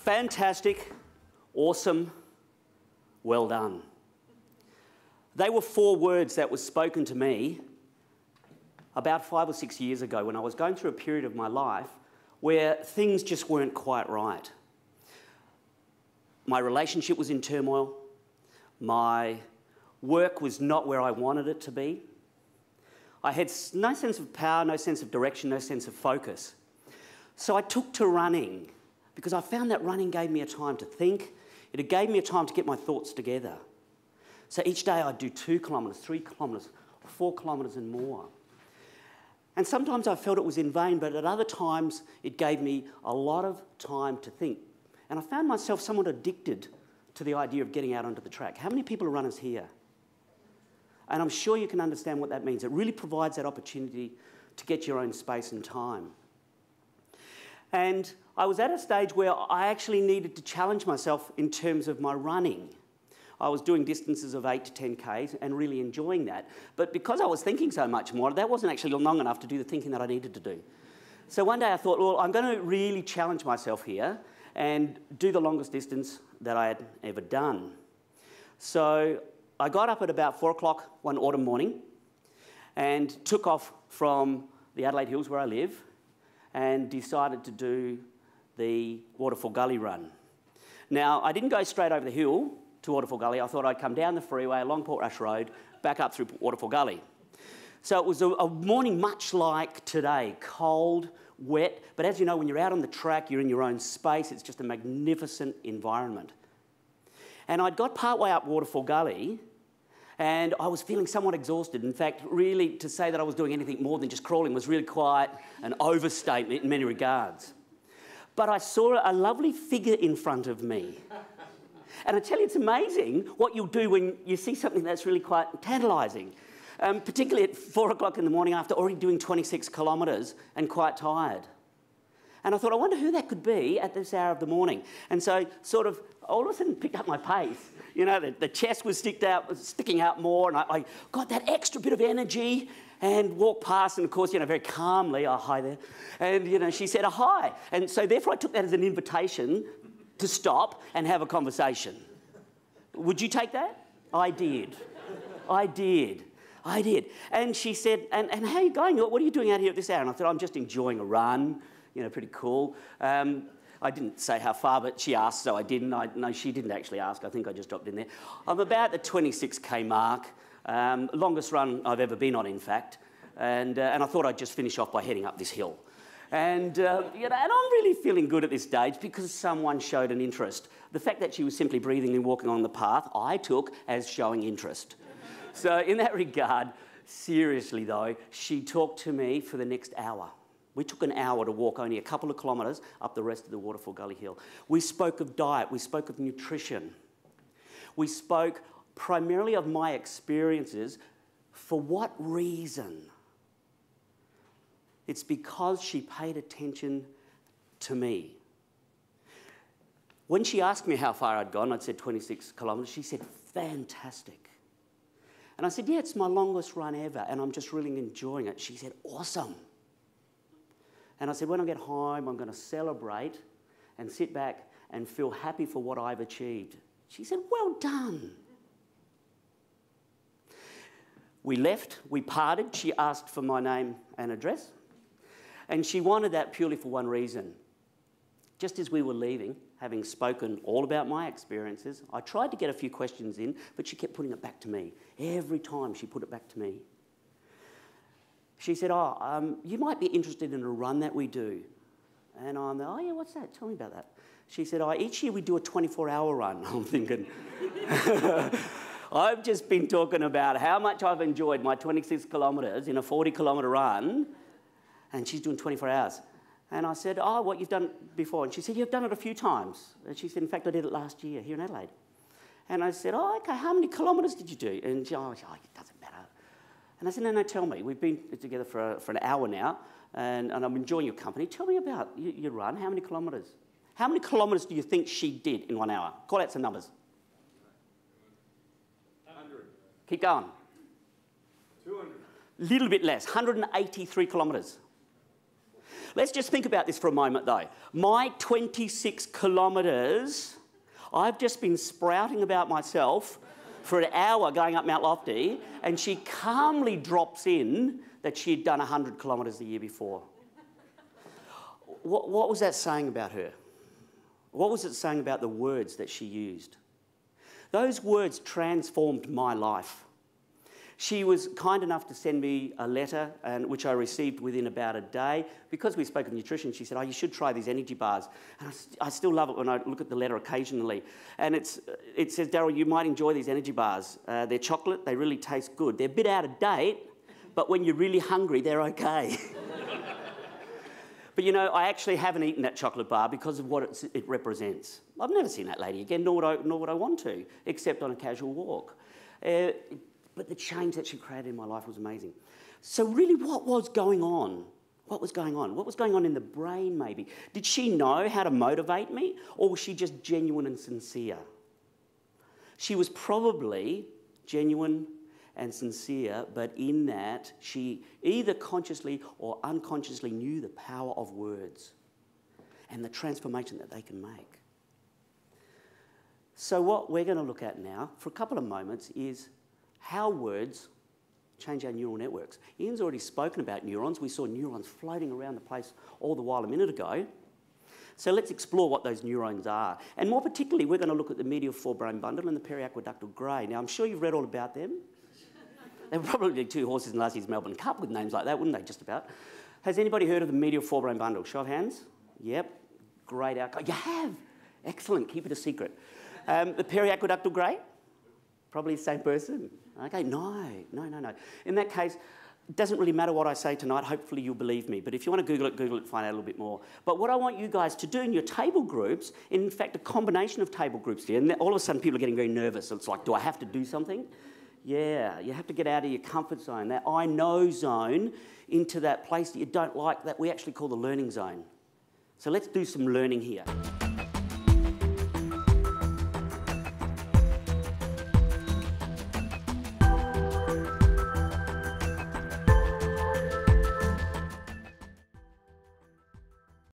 Fantastic, awesome, well done. They were 4 words that were spoken to me about 5 or 6 years ago when I was going through a period of my life where things just weren't quite right. My relationship was in turmoil. My work was not where I wanted it to be. I had no sense of power, no sense of direction, no sense of focus. So I took to running because I found that running gave me a time to think. It gave me a time to get my thoughts together. So each day I'd do 2 kilometres, 3 kilometres, 4 kilometres and more. And sometimes I felt it was in vain, but at other times it gave me a lot of time to think. And I found myself somewhat addicted to the idea of getting out onto the track. How many people are runners here? And I'm sure you can understand what that means. It really provides that opportunity to get your own space and time. And I was at a stage where I actually needed to challenge myself in terms of my running. I was doing distances of 8 to 10 Ks and really enjoying that. But because I was thinking so much more, that wasn't actually long enough to do the thinking that I needed to do. So one day I thought, well, I'm going to really challenge myself here and do the longest distance that I had ever done. So I got up at about 4 o'clock one autumn morning and took off from the Adelaide Hills where I live and decided to do the Waterfall Gully run. Now, I didn't go straight over the hill to Waterfall Gully. I thought I'd come down the freeway along Port Rush Road, back up through Waterfall Gully. So it was a morning much like today, cold, wet, but as you know, when you're out on the track, you're in your own space. It's just a magnificent environment. And I'd got partway up Waterfall Gully, and I was feeling somewhat exhausted. In fact, really, to say that I was doing anything more than just crawling was really quite an overstatement in many regards. But I saw a lovely figure in front of me. And I tell you, it's amazing what you'll do when you see something that's really quite tantalising, particularly at 4 o'clock in the morning after already doing 26 kilometres and quite tired. And I thought, I wonder who that could be at this hour of the morning. And so sort of all of a sudden picked up my pace. You know, the chest was sticking out more, and I got that extra bit of energy and walked past, and of course, you know, very calmly, oh, hi there. And, you know, she said, oh, hi. And so therefore I took that as an invitation to stop and have a conversation. Would you take that? I did. I did. I did. And she said, and how are you going? What are you doing out here at this hour? And I thought, I'm just enjoying a run. You know, pretty cool. I didn't say how far, but she asked, so I didn't. No, she didn't actually ask. I think I just dropped in there. I'm about the 26K mark, longest run I've ever been on, in fact. And I thought I'd just finish off by heading up this hill. And, you know, and I'm really feeling good at this stage because someone showed an interest. The fact that she was simply breathing and walking on the path, I took as showing interest. So in that regard, seriously though, she talked to me for the next hour. We took an hour to walk only a couple of kilometres up the rest of the Waterfall Gully Hill. We spoke of diet, we spoke of nutrition. We spoke primarily of my experiences. For what reason? It's because she paid attention to me. When she asked me how far I'd gone, I'd said 26 kilometres, she said, fantastic. And I said, yeah, it's my longest run ever, and I'm just really enjoying it. She said, awesome. And I said, when I get home, I'm going to celebrate and sit back and feel happy for what I've achieved. She said, well done. We left, we parted. She asked for my name and address. And she wanted that purely for one reason. Just as we were leaving, having spoken all about my experiences, I tried to get a few questions in, but she kept putting it back to me. Every time she put it back to me. She said, you might be interested in a run that we do. And I'm like, oh yeah, what's that? Tell me about that. She said, each year we do a 24-hour run. I'm thinking, I've just been talking about how much I've enjoyed my 26 kilometres in a 40-kilometre run, and she's doing 24 hours. And I said, oh, what you've done before? And she said, you've done it a few times. And she said, in fact, I did it last year here in Adelaide. And I said, oh, okay, how many kilometres did you do? And she, oh, it doesn't matter. And I said, no, tell me. We've been together for an hour now, and I'm enjoying your company. Tell me about your run. How many kilometres? How many kilometres do you think she did in 1 hour? Call out some numbers. 100. Keep going. 200. Little bit less, 183 kilometres. Let's just think about this for a moment, though. My 26 kilometres, I've just been sprouting about myself for an hour going up Mount Lofty, and she calmly drops in that she'd done 100 kilometres the year before. What was that saying about her? What was it saying about the words that she used? Those words transformed my life. She was kind enough to send me a letter, which I received within about a day. Because we spoke of nutrition, she said, oh, you should try these energy bars. And I still love it when I look at the letter occasionally. And it says, Daryl, you might enjoy these energy bars. They're chocolate, they really taste good. They're a bit out of date, but when you're really hungry, they're okay. But you know, I actually haven't eaten that chocolate bar because of what it represents. I've never seen that lady again, nor would I want to, except on a casual walk. But the change that she created in my life was amazing. So really, what was going on? What was going on? What was going on in the brain, maybe? Did she know how to motivate me, or was she just genuine and sincere? She was probably genuine and sincere, but in that she either consciously or unconsciously knew the power of words and the transformation that they can make. So what we're going to look at now, for a couple of moments, is how words change our neural networks. Ian's already spoken about neurons. We saw neurons floating around the place all the while a minute ago. So let's explore what those neurons are. And more particularly, we're going to look at the medial forebrain bundle and the periaqueductal grey. Now, I'm sure you've read all about them. There were probably 2 horses in last year's Melbourne Cup with names like that, wouldn't they, just about? Has anybody heard of the medial forebrain bundle? Show of hands? Yep. Great outcome. You have? Excellent. Keep it a secret. The periaqueductal grey? Probably the same person. Okay, no. In that case, it doesn't really matter what I say tonight. Hopefully you'll believe me. But if you want to Google it, find out a little bit more. But what I want you guys to do in your table groups, in fact, a combination of table groups here, and all of a sudden people are getting very nervous. It's like, do I have to do something? Yeah, you have to get out of your comfort zone, that I know zone, into that place that you don't like, that we actually call the learning zone. So let's do some learning here.